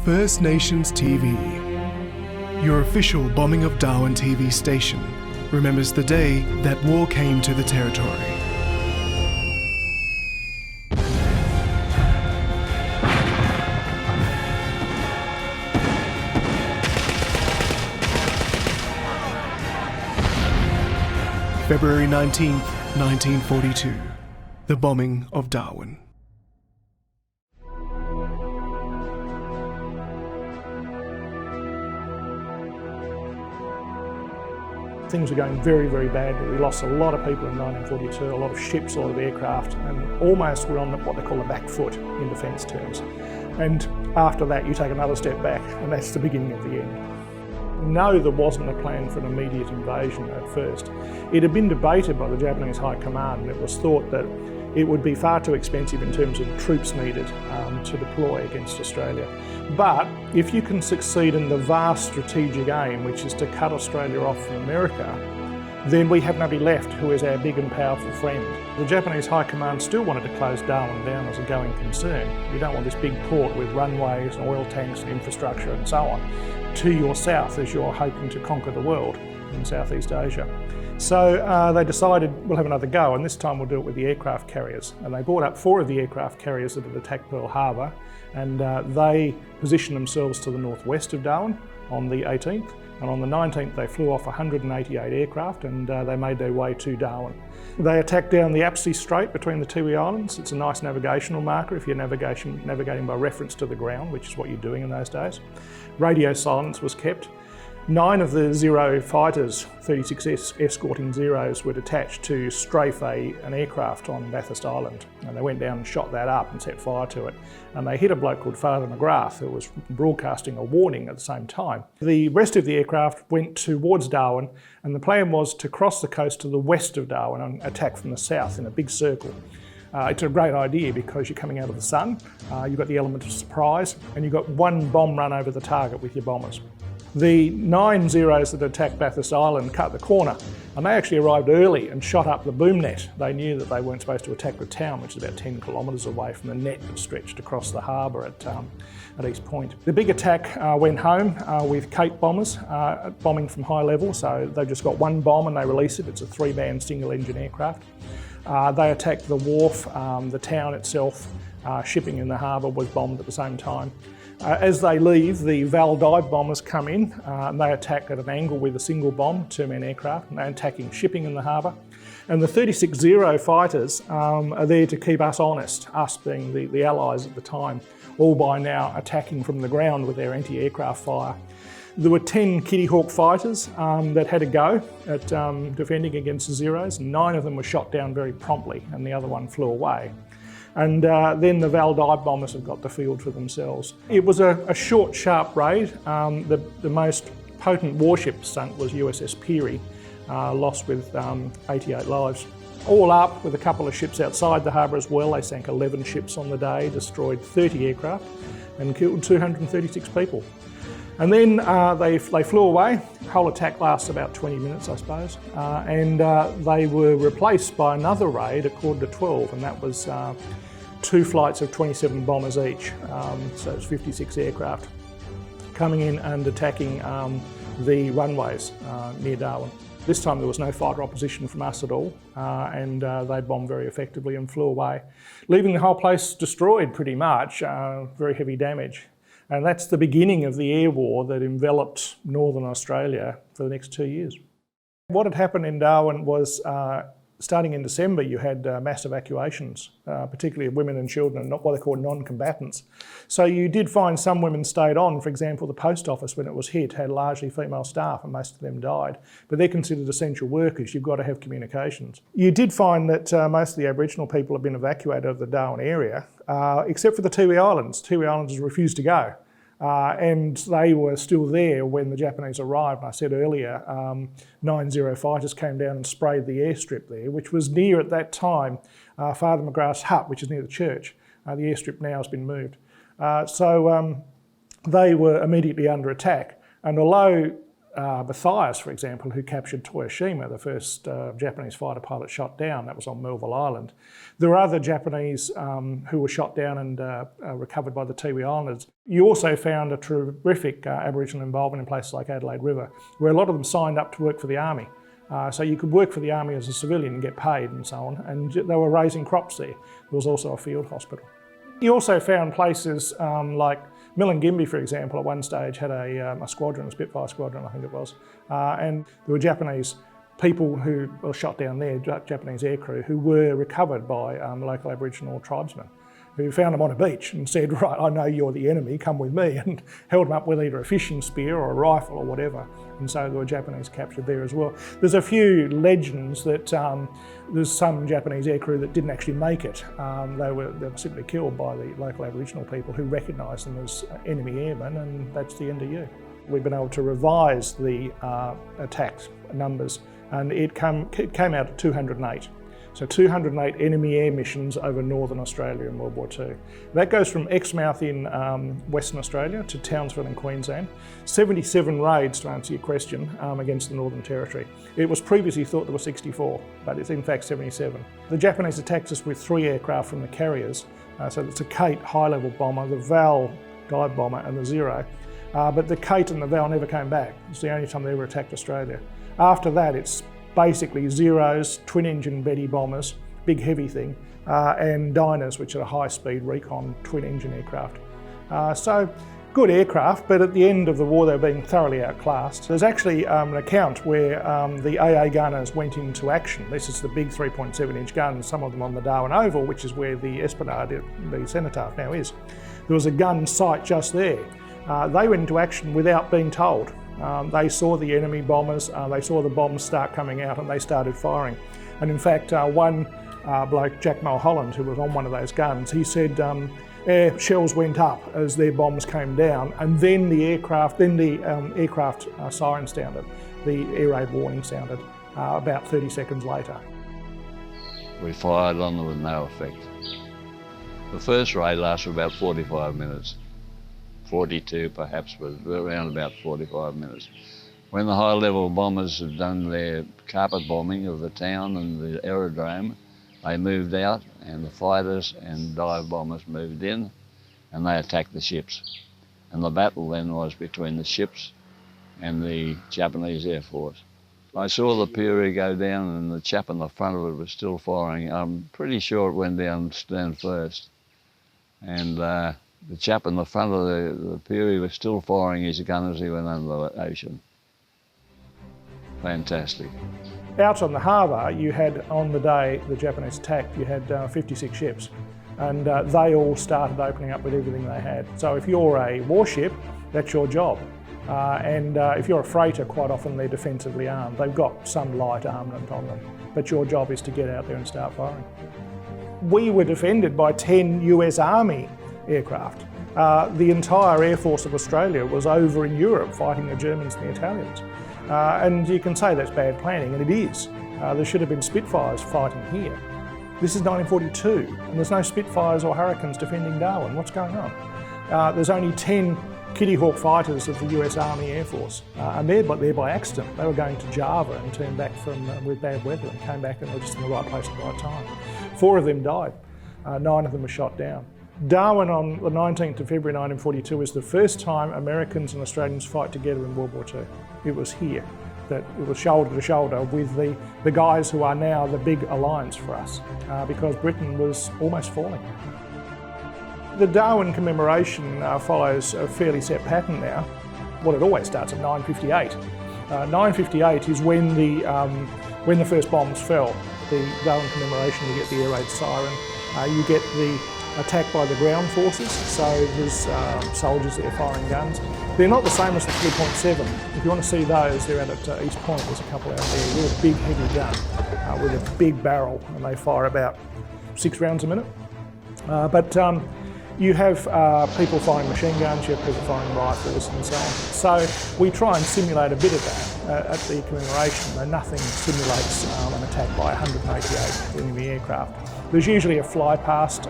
First Nations TV, your official Bombing of Darwin TV station, remembers the day that war came to the territory. February 19th, 1942, the Bombing of Darwin. Things were going very, very badly. We lost a lot of people in 1942, a lot of ships, a lot of aircraft, and almost we're on what they call the back foot in defence terms. And after that, you take another step back, and that's the beginning of the end. No, there wasn't a plan for an immediate invasion at first. It had been debated by the Japanese High Command, and it was thought that it would be far too expensive in terms of troops needed to deploy against Australia. But if you can succeed in the vast strategic aim, which is to cut Australia off from America, then we have nobody left who is our big and powerful friend. The Japanese High Command still wanted to close Darwin down as a going concern. You don't want this big port with runways and oil tanks and infrastructure and so on to your south as you're hoping to conquer the world in Southeast Asia. So they decided we'll have another go, and this time we'll do it with the aircraft carriers. And they brought up 4 of the aircraft carriers that had attacked Pearl Harbor, and they positioned themselves to the northwest of Darwin on the 18th. And on the 19th, they flew off 188 aircraft, and they made their way to Darwin. They attacked down the Apsley Strait between the Tiwi Islands. It's a nice navigational marker if you're navigating by reference to the ground, which is what you're doing in those days. Radio silence was kept. 9 of the Zero fighters, 36 escorting Zeros, were detached to strafe an aircraft on Bathurst Island. And they went down and shot that up and set fire to it. And they hit a bloke called Father McGrath, who was broadcasting a warning at the same time. The rest of the aircraft went towards Darwin, and the plan was to cross the coast to the west of Darwin and attack from the south in a big circle. It's a great idea because you're coming out of the sun, you've got the element of surprise, and you've got one bomb run over the target with your bombers. The 9 Zeros that attacked Bathurst Island cut the corner, and they actually arrived early and shot up the boom net. They knew that they weren't supposed to attack the town, which is about 10 kilometres away from the net that stretched across the harbour at East Point. The big attack went home with Cape bombers bombing from high level, so they've just got one bomb and they release it. It's a 3-man single-engine aircraft. They attacked the wharf, the town itself, shipping in the harbour was bombed at the same time. As they leave, the Val dive bombers come in and they attack at an angle with a single bomb, 2-man aircraft, and they're attacking shipping in the harbour. And the 36 Zero fighters are there to keep us honest, us being the allies at the time, all by now attacking from the ground with their anti-aircraft fire. There were 10 Kitty Hawk fighters that had a go at defending against the Zeros, and 9 of them were shot down very promptly, and the other one flew away. And then the Val dive bombers have got the field for themselves. It was a short, sharp raid. The most potent warship sunk was USS Peary, lost with 88 lives. All up, with a couple of ships outside the harbour as well, they sank 11 ships on the day, destroyed 30 aircraft, and killed 236 people. And then they flew away. The whole attack lasted about 20 minutes, I suppose. And they were replaced by another raid at 11:45, and that was 2 flights of 27 bombers each. So it's 56 aircraft coming in and attacking the runways near Darwin. This time there was no fighter opposition from us at all, and they bombed very effectively and flew away, leaving the whole place destroyed pretty much, very heavy damage. And that's the beginning of the air war that enveloped Northern Australia for the next 2 years. What had happened in Darwin was, starting in December, you had mass evacuations, particularly of women and children, not what they call non-combatants. So you did find some women stayed on. For example, the post office, when it was hit, had largely female staff, and most of them died. But they're considered essential workers. You've got to have communications. You did find that most of the Aboriginal people have been evacuated out of the Darwin area, except for the Tiwi Islands. Tiwi Islanders refused to go. And they were still there when the Japanese arrived. And I said earlier, 9 Zero fighters came down and sprayed the airstrip there, which was near at that time Father McGrath's hut, which is near the church. The airstrip now has been moved. So they were immediately under attack. And although Matthias, for example, who captured Toyoshima, the first Japanese fighter pilot shot down. That was on Melville Island. There were other Japanese who were shot down and recovered by the Tiwi Islanders. You also found a terrific Aboriginal involvement in places like Adelaide River, where a lot of them signed up to work for the army. So you could work for the army as a civilian and get paid and so on, and they were raising crops there. There was also a field hospital. You also found places like Milingimbi, for example, at one stage had a squadron, a Spitfire squadron, I think it was, and there were Japanese people who were shot down there, Japanese aircrew, who were recovered by local Aboriginal tribesmen, who found them on a beach and said, right, I know you're the enemy, come with me, and held them up with either a fishing spear or a rifle or whatever. And so there were Japanese captured there as well. There's a few legends that there's some Japanese aircrew that didn't actually make it. They were simply killed by the local Aboriginal people who recognised them as enemy airmen, and that's the end of you. We've been able to revise the attack numbers, and it came out at 208. So 208 enemy air missions over northern Australia in World War II. That goes from Exmouth in Western Australia to Townsville in Queensland. 77 raids, to answer your question, against the Northern Territory. It was previously thought there were 64, but it's in fact 77. The Japanese attacked us with 3 aircraft from the carriers. So it's a Kate high-level bomber, the Val dive bomber and the Zero. But the Kate and the Val never came back. It's the only time they ever attacked Australia. After that, it's basically Zeros, twin-engine Betty bombers, big heavy thing, and Diners, which are a high-speed recon twin-engine aircraft. So good aircraft, but at the end of the war they were being thoroughly outclassed. There's actually an account where the AA gunners went into action. This is the big 3.7-inch guns, some of them on the Darwin Oval, which is where the Esplanade, the Cenotaph now is. There was a gun site just there. They went into action without being told. They saw the enemy bombers, they saw the bombs start coming out, and they started firing. And in fact, one bloke, Jack Mulholland, who was on one of those guns, he said air shells went up as their bombs came down, and then the aircraft siren sounded, the air raid warning sounded about 30 seconds later. We fired on them with no effect. The first raid lasted about 45 minutes. 42 perhaps, but around about 45 minutes. When the high-level bombers had done their carpet bombing of the town and the aerodrome, they moved out, and the fighters and dive bombers moved in, and they attacked the ships. And the battle then was between the ships and the Japanese Air Force. I saw the Peary go down, and the chap in the front of it was still firing. I'm pretty sure it went down first. And the chap in the front of the Peary was still firing his gun as he went under the ocean. Fantastic. Out on the harbour, you had, on the day the Japanese attacked, you had 56 ships, and they all started opening up with everything they had. So if you're a warship, that's your job. And if you're a freighter, quite often they're defensively armed. They've got some light armament on them, but your job is to get out there and start firing. We were defended by 10 US Army aircraft. The entire Air Force of Australia was over in Europe fighting the Germans and the Italians. And you can say that's bad planning, and it is. There should have been Spitfires fighting here. This is 1942, and there's no Spitfires or Hurricanes defending Darwin. What's going on? There's only 10 Kitty Hawk fighters of the US Army Air Force, and they're there by accident. They were going to Java and turned back with bad weather and came back and were just in the right place at the right time. 4 of them died. 9 of them were shot down. Darwin on the 19th of February 1942 is the first time Americans and Australians fight together in World War II. It was here that it was shoulder to shoulder with the guys who are now the big alliance for us, because Britain was almost falling. The Darwin commemoration follows a fairly set pattern now. Well, it always starts at 9:58. 9:58 is when the first bombs fell. The Darwin commemoration, you get the air raid siren, you get the attack by the ground forces, so there's soldiers there firing guns. They're not the same as the 3.7. If you want to see those, they're out at East Point, there's a couple out there. They're a big heavy gun with a big barrel, and they fire about 6 rounds a minute. But you have people firing machine guns, you have people firing rifles and so on. So we try and simulate a bit of that at the commemoration, though nothing simulates an attack by 188 enemy aircraft. There's usually a fly past.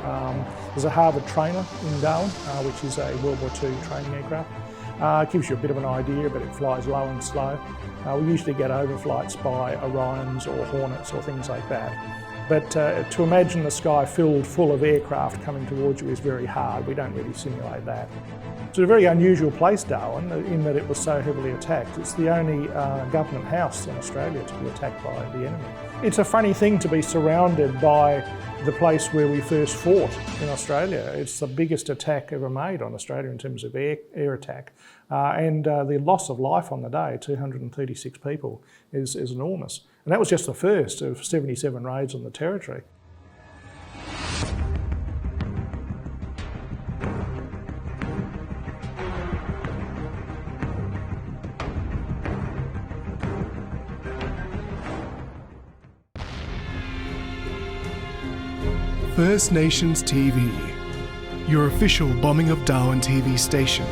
There's a Harvard trainer in Darwin, which is a World War II training aircraft. It gives you a bit of an idea, but it flies low and slow. We usually get overflights by Orions or Hornets or things like that. But to imagine the sky filled full of aircraft coming towards you is very hard. We don't really simulate that. It's a very unusual place, Darwin, in that it was so heavily attacked. It's the only government house in Australia to be attacked by the enemy. It's a funny thing to be surrounded by the place where we first fought in Australia. It's the biggest attack ever made on Australia in terms of air attack. And the loss of life on the day, 236 people, is enormous. And that was just the first of 77 raids on the territory. First Nations TV, your official Bombing of Darwin TV station.